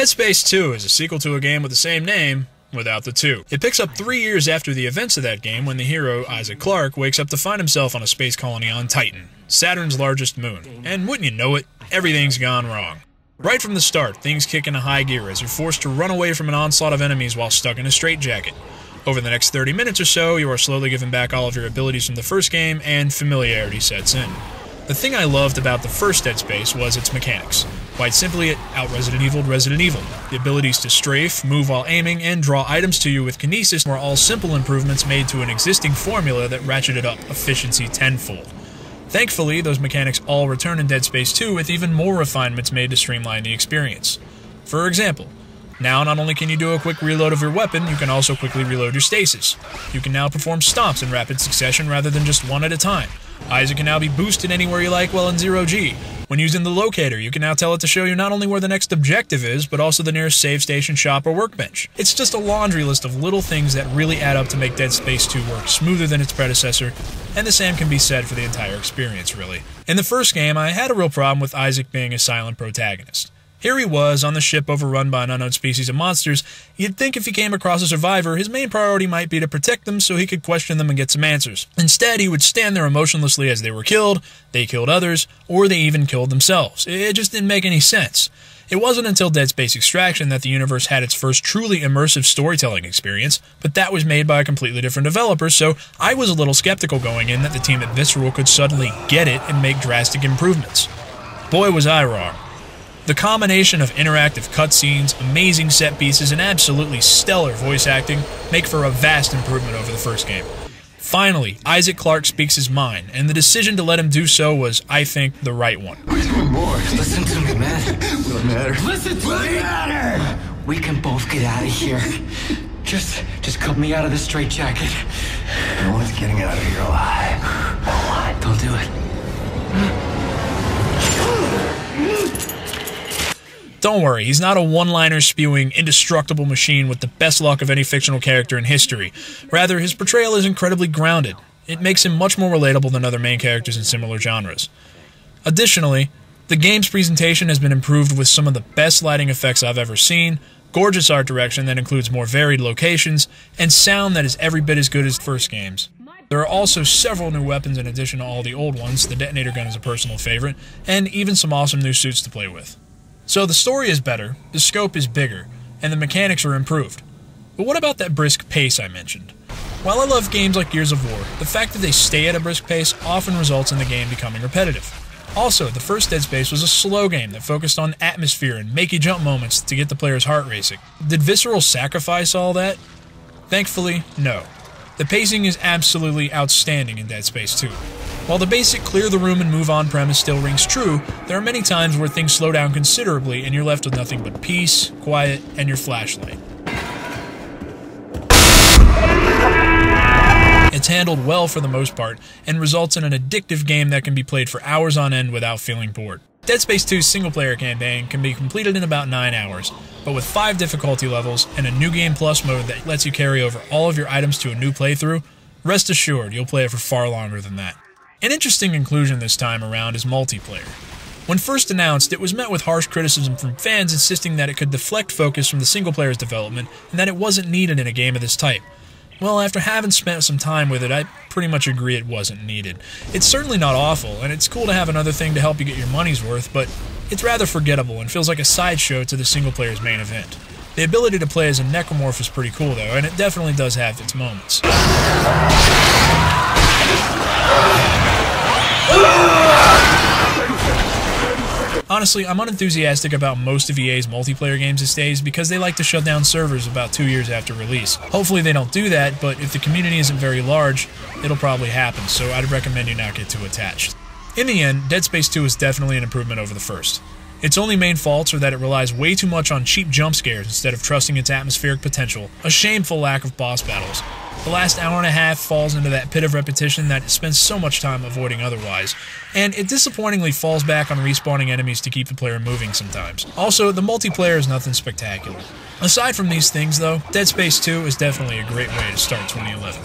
Dead Space 2 is a sequel to a game with the same name, without the 2. It picks up 3 years after the events of that game when the hero, Isaac Clarke, wakes up to find himself on a space colony on Titan, Saturn's largest moon. And wouldn't you know it, everything's gone wrong. Right from the start, things kick into high gear as you're forced to run away from an onslaught of enemies while stuck in a straitjacket. Over the next 30 minutes or so, you are slowly given back all of your abilities from the first game, and familiarity sets in. The thing I loved about the first Dead Space was its mechanics. Quite simply, it out-Resident Evil'd Resident Evil. The abilities to strafe, move while aiming, and draw items to you with kinesis were all simple improvements made to an existing formula that ratcheted up efficiency tenfold. Thankfully, those mechanics all return in Dead Space 2 with even more refinements made to streamline the experience. For example, now not only can you do a quick reload of your weapon, you can also quickly reload your stasis. You can now perform stomps in rapid succession rather than just one at a time. Isaac can now be boosted anywhere you like while in zero-G. When using the locator, you can now tell it to show you not only where the next objective is, but also the nearest save station, shop, or workbench. It's just a laundry list of little things that really add up to make Dead Space 2 work smoother than its predecessor, and the same can be said for the entire experience, really. In the first game, I had a real problem with Isaac being a silent protagonist. Here he was, on the ship overrun by an unknown species of monsters. You'd think if he came across a survivor, his main priority might be to protect them so he could question them and get some answers. Instead, he would stand there emotionlessly as they were killed, they killed others, or they even killed themselves. It just didn't make any sense. It wasn't until Dead Space Extraction that the universe had its first truly immersive storytelling experience, but that was made by a completely different developer, so I was a little skeptical going in that the team at Visceral could suddenly get it and make drastic improvements. Boy, was I wrong. The combination of interactive cutscenes, amazing set pieces, and absolutely stellar voice acting make for a vast improvement over the first game. Finally, Isaac Clarke speaks his mind, and the decision to let him do so was, I think, the right one. We're doing more. Listen to me, man. Will it matter? Listen to me! Matter! We can both get out of here. Just cut me out of this straitjacket. No one's getting out of here alive. No one. Don't do it. Don't worry, he's not a one-liner spewing, indestructible machine with the best luck of any fictional character in history. Rather, his portrayal is incredibly grounded. It makes him much more relatable than other main characters in similar genres. Additionally, the game's presentation has been improved with some of the best lighting effects I've ever seen, gorgeous art direction that includes more varied locations, and sound that is every bit as good as the first game's. There are also several new weapons in addition to all the old ones. The detonator gun is a personal favorite, and even some awesome new suits to play with. So the story is better, the scope is bigger, and the mechanics are improved. But what about that brisk pace I mentioned? While I love games like Gears of War, the fact that they stay at a brisk pace often results in the game becoming repetitive. Also, the first Dead Space was a slow game that focused on atmosphere and make-you-jump moments to get the player's heart racing. Did Visceral sacrifice all that? Thankfully, no. The pacing is absolutely outstanding in Dead Space 2. While the basic clear the room and move on premise still rings true, there are many times where things slow down considerably and you're left with nothing but peace, quiet, and your flashlight. It's handled well for the most part, and results in an addictive game that can be played for hours on end without feeling bored. Dead Space 2's single-player campaign can be completed in about 9 hours, but with 5 difficulty levels and a New Game Plus mode that lets you carry over all of your items to a new playthrough, rest assured you'll play it for far longer than that. An interesting inclusion this time around is multiplayer. When first announced, it was met with harsh criticism from fans insisting that it could deflect focus from the single-player's development and that it wasn't needed in a game of this type. Well, after having spent some time with it, I pretty much agree it wasn't needed. It's certainly not awful, and it's cool to have another thing to help you get your money's worth, but it's rather forgettable and feels like a sideshow to the single-player's main event. The ability to play as a necromorph is pretty cool, though, and it definitely does have its moments. Honestly, I'm unenthusiastic about most of EA's multiplayer games these days because they like to shut down servers about 2 years after release. Hopefully they don't do that, but if the community isn't very large, it'll probably happen, so I'd recommend you not get too attached. In the end, Dead Space 2 is definitely an improvement over the first. Its only main faults are that it relies way too much on cheap jump scares instead of trusting its atmospheric potential, a shameful lack of boss battles. The last hour and a half falls into that pit of repetition that it spends so much time avoiding otherwise, and it disappointingly falls back on respawning enemies to keep the player moving sometimes. Also, the multiplayer is nothing spectacular. Aside from these things though, Dead Space 2 is definitely a great way to start 2011.